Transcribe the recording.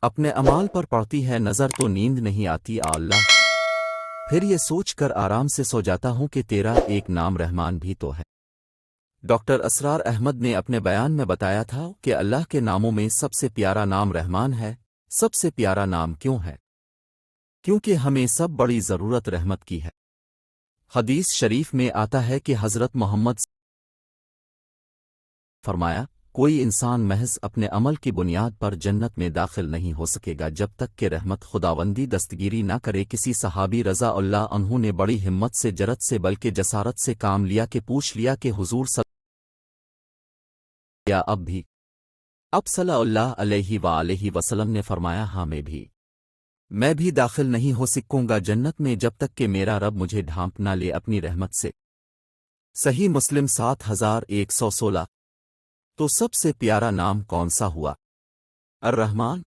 اپنے اعمال پر پڑتی ہے نظر تو نیند نہیں آتی اللہ، پھر یہ سوچ کر آرام سے سو جاتا ہوں کہ تیرا ایک نام رحمان بھی تو ہے۔ ڈاکٹر اسرار احمد نے اپنے بیان میں بتایا تھا کہ اللہ کے ناموں میں سب سے پیارا نام رحمان ہے۔ سب سے پیارا نام کیوں ہے؟ کیونکہ ہمیں سب بڑی ضرورت رحمت کی ہے۔ حدیث شریف میں آتا ہے کہ حضرت محمد فرمایا، کوئی انسان محض اپنے عمل کی بنیاد پر جنت میں داخل نہیں ہو سکے گا جب تک کہ رحمت خداوندی دستگیری نہ کرے۔ کسی صحابی رضا اللہ عنہ نے بڑی ہمت سے، جرأت سے بلکہ جسارت سے کام لیا کہ پوچھ لیا کہ حضور یا اب صلی اللہ علیہ وآلہ وسلم نے فرمایا، ہاں میں بھی داخل نہیں ہو سکوں گا جنت میں جب تک کہ میرا رب مجھے ڈھانپ نہ لے اپنی رحمت سے۔ صحیح مسلم 7116۔ تو سب سے پیارا نام کون سا ہوا؟ الرحمن۔